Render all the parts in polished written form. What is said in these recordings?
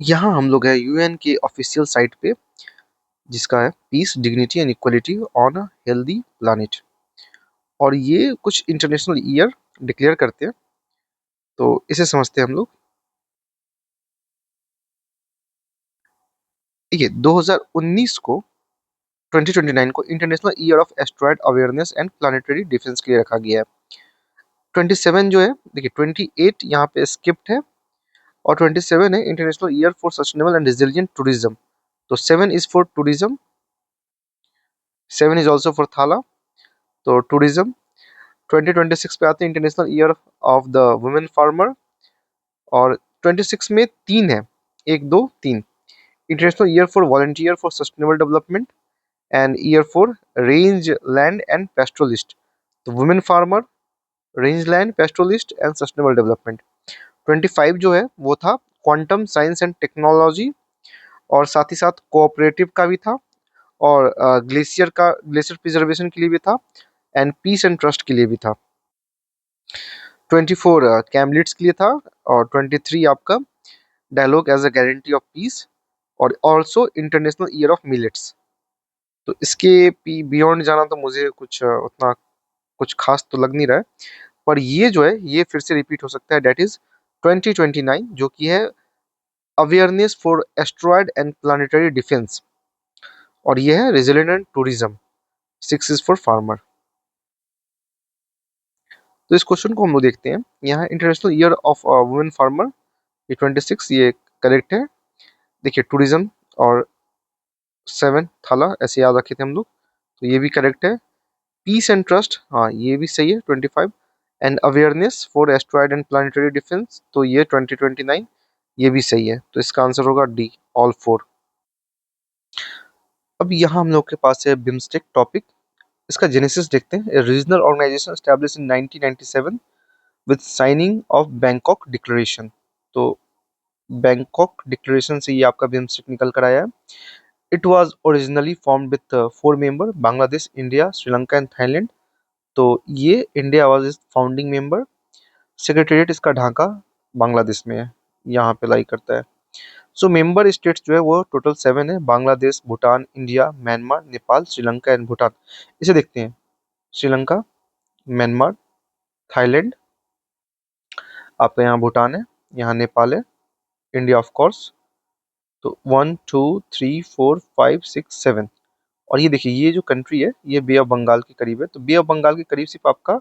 यहाँ हम लोग हैं यूएन के ऑफिशियल साइट पे, जिसका है peace, dignity and equality on a healthy planet. और ये कुछ इंटरनेशनल ईयर डिक्लेयर करते हैं, तो इसे समझते हैं हम लोग। देखिए 2019 को 2029 को international year of asteroid awareness and planetary defence के लिए रखा गया है। 27 जो है, देखिए 28 यहाँ पे स्किप्ड है, और 27 है international year for sustainable and resilient tourism. तो 7 is for tourism, 7 is also for Thala, तो टूरिज्म। 2026 पे आते हैं international year of the women farmer, और 26 में तीन है, एक दो तीन। International year for volunteer for sustainable development and year for range land and pastoralist. तो women farmer, range land, pastoralist and sustainable development. 25 जो है वो था क्वांटम साइंस एंड टेक्नोलॉजी, और साथ ही साथ कोऑपरेटिव का भी था, और ग्लेशियर प्रिजर्वेशन के लिए भी था, एंड पीस एंड ट्रस्ट के लिए भी था। 24 कैमलिट्स के लिए था, और 23 आपका dialogue as a guarantee of peace, और also international year of millets. तो इसके बियॉन्ड जाना तो मुझे कुछ उतना कुछ खास तो लग नहीं रहा है, पर ये जो है ये फिर से रिपीट हो सकता है, डेट इज 2029, जो कि है awareness for asteroid and planetary defence, और ये है resilient tourism. 6 is for farmer. तो इस क्वेश्चन को हम लोग देखते हैं। यहाँ international year of women farmer, ये 26, ये करेक्ट है। देखिए टूरिज्म और 7 थाला ऐसे याद रखे थे हम लोग, तो ये भी करेक्ट है। पीस एंड ट्रस्ट, हाँ ये भी सही है 25। And awareness for asteroid and planetary defence, तो ये 2029, ये भी सही है। तो इसका आंसर होगा डी, ऑल फोर। अब यहाँ हम लोग के पास है बिम्स्टेक टॉपिक। इसका जेनेसिस देखते हैं। Regional organisation establish in 1997 with signing of Bangkok declaration. तो बैंकॉक डिक्लेरेशन से ये आपका बिम्स्टेक निकल कर आया है। It was originally formed with 4 member, Bangladesh, India, Sri Lanka and Thailand. तो ये India was is founding member. Secretariat इसका ढाका बांग्लादेश में है, यहाँ पे लाई करता है। सो मेंबर स्टेट्स जो है वो टोटल 7 है, Bangladesh, Bhutan, India, Myanmar, Nepal, Sri Lanka and Bhutan. इसे देखते हैं। श्रीलंका, म्यांमार, थाईलैंड, आपका यहाँ भूटान है, यहाँ नेपाल है, इंडिया ऑफ कोर्स। तो 1 2 3 4 5 6 7। और ये देखिए ये जो कंट्री है ये बे ऑफ बंगाल के करीब है। तो बे ऑफ बंगाल के करीब सिर्फ आपका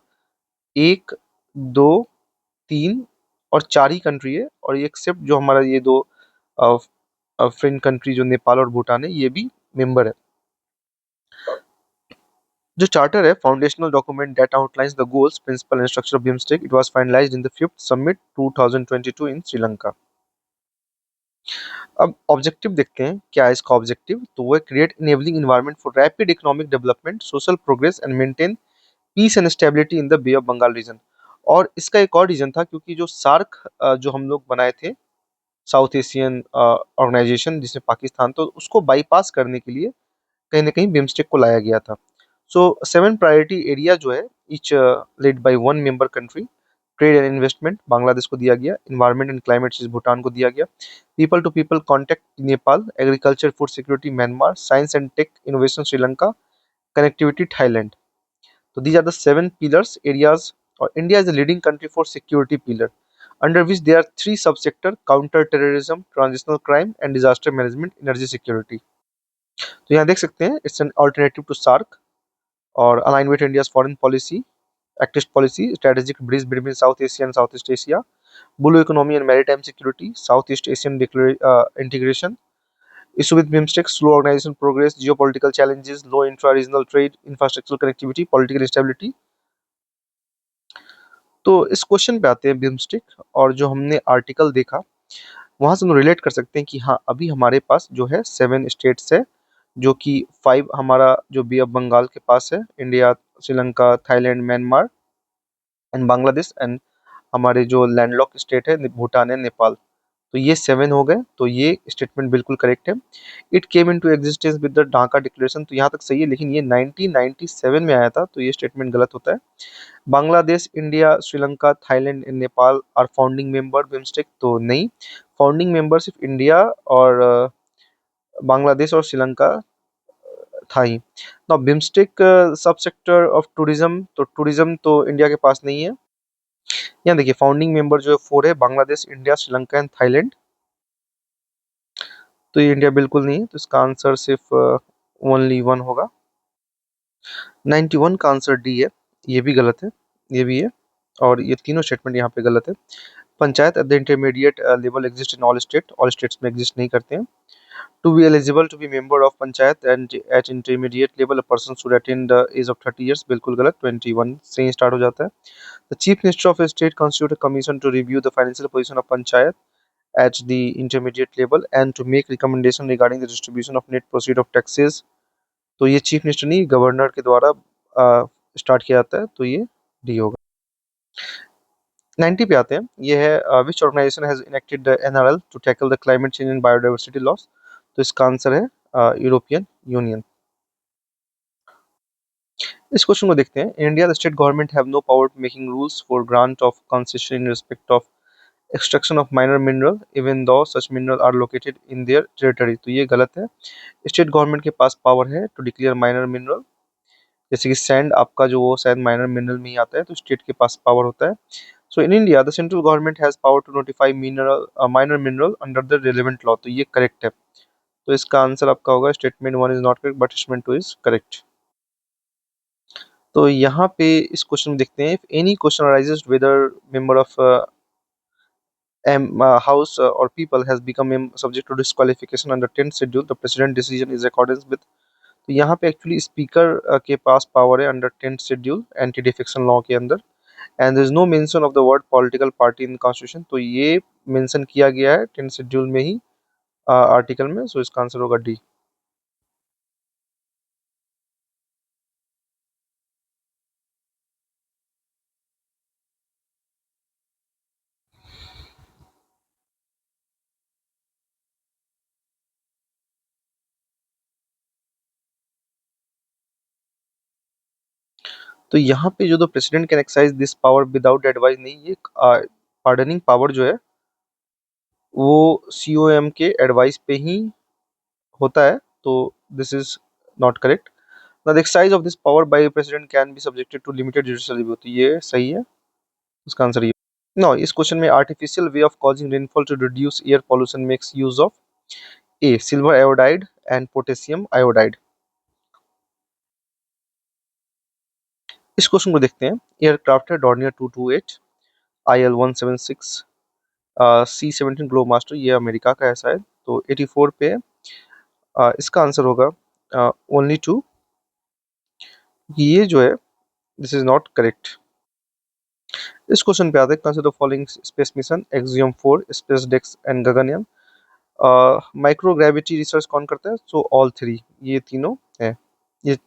एक, दो, तीन और चार ही कंट्री है, और ये एक्सेप्ट जो हमारा ये दो फ्रेंड कंट्री जो नेपाल और भूटान है, ये भी मेंबर है। जो चार्टर है, foundational document that outlines the goals, principle and structure of BIMSTEC, it was finalised in the 5th summit 2022 in Sri Lanka. अब ऑब्जेक्टिव देखते हैं, क्या है इसका ऑब्जेक्टिव। तो वो है create enabling environment for rapid economic development, social progress and maintain peace and stability in the Bay of Bengal region. और इसका एक और रीजन था, क्योंकि जो सार्क जो हम लोग बनाए थे, साउथ एशियन ऑर्गेनाइजेशन जिसमें पाकिस्तान, तो उसको बाईपास करने के लिए कहीं ना कहीं बिम्स्टेक को लाया गया था। सो 7 प्रायोरिटी एरिया जो है, each led by 1 member country. Trade and investment Bangladesh को दिया गया, environment and climate change Bhutan को दिया गया, people to people contact Nepal, agriculture food security Myanmar, science and tech innovation Sri Lanka, connectivity Thailand. तो these are the 7 pillars areas, or India is a leading country for security pillar, under which there are 3 subsector: counter terrorism, transitional crime and disaster management, energy security। तो यहाँ देख सकते हैं, it's an alternative to SAARC, और align with India's foreign policy, active policy, strategic bridge between South Asia and South East Asia, blue economy and maritime security, South East Asian integration, issue with BIMSTEC, slow organization progress, geopolitical challenges, low intra-regional trade, infrastructural connectivity, political instability। तो इस question पे आते हैं BIMSTEC, और जो हमने article देखा वहां से हम रिलेट कर सकते हैं कि हाँ अभी हमारे पास जो है 7 स्टेट्स है, जो कि 5 हमारा जो बे ऑफ बंगाल के पास है, India, Sri Lanka, Thailand, Myanmar and Bangladesh, and हमारे जो लैंडलॉक स्टेट है भूटान है, नेपाल। तो ये 7 हो गए, तो ये स्टेटमेंट बिल्कुल करेक्ट है। It came into existence with the Dhaka declaration, तो यहाँ तक सही है, लेकिन ये 1997 में आया था, तो ये स्टेटमेंट गलत होता है। Bangladesh, India, Sri Lanka, Thailand and Nepal are founding member BIMSTEC, तो नहीं, फाउंडिंग मेंबर सिर्फ इंडिया और बांग्लादेश और श्रीलंका था ही। नाउ बिम्स्टेक सब सेक्टर ऑफ टूरिज्म, तो टूरिज्म तो इंडिया के पास नहीं है। यहाँ देखिए फाउंडिंग मेंबर जो है 4 है, Bangladesh, India, Sri Lanka and Thailand, तो ये इंडिया बिल्कुल नहीं है, तो इसका आंसर सिर्फ ओनली 1 होगा। 91 का आंसर डी है, ये भी गलत है, ये भी है, और ये तीनों स्टेटमेंट यहाँ पे गलत है। Panchayat at the intermediate level exist in all states में एग्जिस्ट नहीं करते हैं। To be eligible to be member of panchayat and at intermediate level a person should attain the age of 30 years, बिल्कुल गलत, 21 से ही स्टार्ट हो जाता है। The chief minister of state constitute a commission to review the financial position of panchayat at the intermediate level and to make recommendation regarding the distribution of net proceed of taxes, तो ये chief minister नहीं, governor के द्वारा start किया जाता है, तो ये डी होगा। 90 पे आते हैं, ये है which organization has enacted the NRL to tackle the climate change and biodiversity loss, तो इसका आंसर है यूरोपियन यूनियन। इस क्वेश्चन को देखते हैं। India the state government have no power making rules for grant of concession in respect of extraction of minor mineral even though such mineral are located in their territory, तो ये गलत है। State government के पास power है to declare minor mineral, जैसे कि sand आपका जो वो शायद माइनर मिनरल में ही आता है, तो स्टेट के पास पावर होता है। So in India the central government has power to notify mineral minor mineral under the relevant law, तो ये करेक्ट है। तो इसका आंसर आपका होगा statement 1 is not correct but statement 2 is correct. तो यहाँ पे इस क्वेश्चन में देखते हैं, if any question arises whether member of house or people has become subject to disqualification under 10th schedule, the president decision is accordance with, तो यहाँ पे एक्चुअली स्पीकर के पास पावर है under 10th schedule anti defection law के अंदर, and there is no mention of the word political party in constitution, तो ये मेंशन किया गया है 10th शेड्यूल में ही आर्टिकल में, सो इसका आंसर होगा डी। तो यहाँ पे जो the president can exercise this power without advice, नहीं, ये पार्डनिंग पावर जो है वो सीओएम के एडवाइस पे ही होता है, तो this is not correct. Now, the exercise of this power by the president can be subjected to limited judicial review, तो ये सही है, इसका आंसर ये। Now, इस क्वेश्चन में artificial way of causing rainfall to reduce air pollution makes use of A silver iodide and potassium iodide। इस question को देखते हैं। एयरक्राफ्ट है डॉर्नियर 228, IL-176, C-17 ग्लोबमास्टर, ये अमेरिका का है शायद, तो 84 पे है। इसका आंसर होगा ओनली 2, ये जो है दिस इज नॉट करेक्ट। इस क्वेश्चन पे आते हैं, consider following space mission axiom 4, SpaDeX and Gaganyaan. Microgravity research कौन करता है, सो ऑल 3, ये तीनों है। ये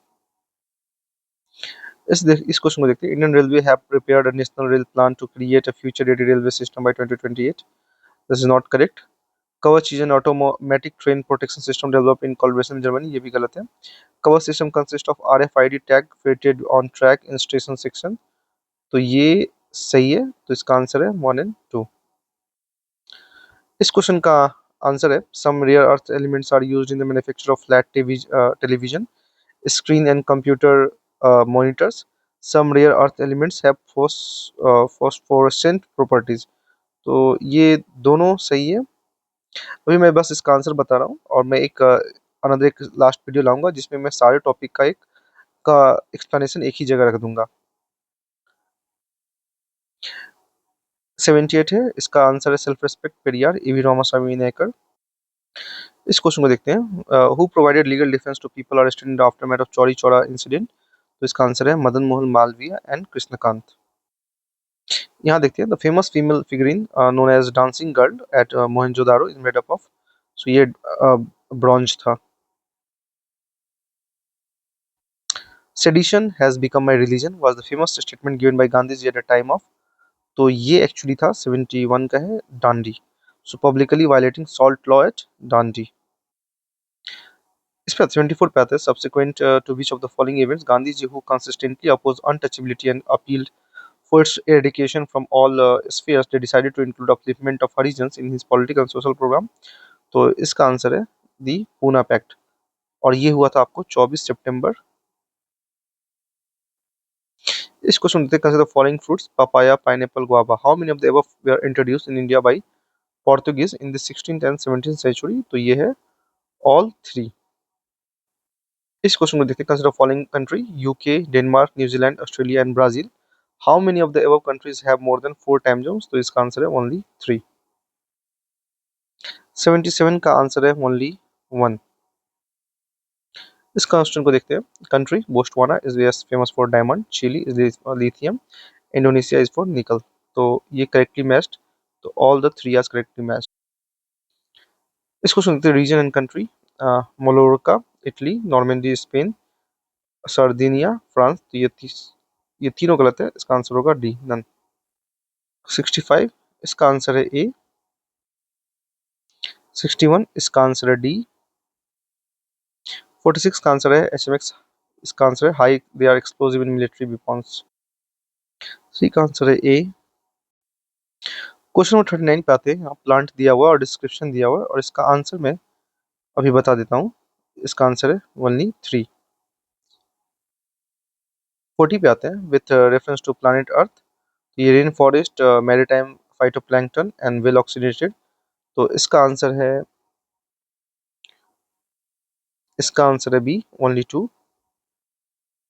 इस क्वेश्चन को देखते हैं। Indian railway have prepared a national rail plan to create a future ready railway system by 2028, this is not correct. Kavach is an automatic train protection system developed in collaboration with Germany, ये भी गलत है। Kavach system consist of RFID tag fitted on track in station section, तो ये सही है, तो इसका आंसर है 1 एंड 2। इस क्वेश्चन का आंसर है some rare earth elements are used in the manufacture of flat television screen and computer monitors. Some rare earth elements have phosphorescent properties, तो ये दोनों सही है। अभी मैं बस इसका आंसर बता रहा हूँ, और मैं एक अनदर एक लास्ट वीडियो लाऊंगा जिसमें मैं सारे टॉपिक का एक का एक्सप्लेनेशन एक ही जगह रख दूंगा। 78 है, इसका आंसर है सेल्फ रेस्पेक्ट पेरियार, ईवी रामास्वामी विनायकर। इस क्वेश्चन को देखते हैं। Who provided legal defence to people arrested in the aftermath of Chauri Chaura incident, तो इसका आंसर है मदन मोहन मालवीय एंड कृष्णकांत। यहाँ देखते हैं, the famous female figurine known as dancing girl at Mohenjodaro is made up of, so ये ब्रॉन्ज था। Sedition has become my religion was the famous statement given bye Gandhi ji at the time of, तो ये actually था 71 का है, Dandi. So publicly violating salt law at Dandi. इस पे 74 पे आते हैं, subsequent to which of the following events Gandhi ji who consistently oppose untouchability and appealed for its eradication from all spheres, they decided to include upliftment of Harijans in his political and social program। तो इसका answer है दी Poona pact, और ये हुआ था आपको 24 सितंबर। इस question देते हैं, the following fruits papaya, pineapple, guava, how many of the above were introduced in India by Portuguese in the 16th and 17th century? तो ये है all three। इस क्वेश्चन को देखते हैं, consider following country UK, Denmark, New Zealand, Australia and Brazil, how many of the above countries have more than 4 time zones? तो इसका answer है ओनली 3। 77 का आंसर है ओनली 1। इस क्वेश्चन को देखते हैं, country Botswana is famous for diamond, Chile is lithium, Indonesia is for nickel. तो ये करेक्टली मैच्ड, तो all the three are correctly matched. इस क्वेश्चन देखते हैं, region and country Mallorca Italy, Normandy Spain, Sardinia France. तो ये तीनों गलत है, इसका आंसर होगा डी नन। 65 इसका आंसर है ए। 61 इसका आंसर है डी। 46 का आंसर है HMX, इसका आंसर है high they are explosive in military weapons. C का आंसर है ए। क्वेश्चन नंबर 39 पे आते हैं, यहाँ प्लांट दिया हुआ है और डिस्क्रिप्शन दिया हुआ है, और इसका आंसर मैं अभी बता देता हूँ। इसका आंसर है ओनली 3। 40 पे आते हैं, विथ रेफरेंस टू प्लानिट अर्थ, ये rain forest, maritime phytoplankton and well oxidated. तो इसका आंसर है बी ओनली 2।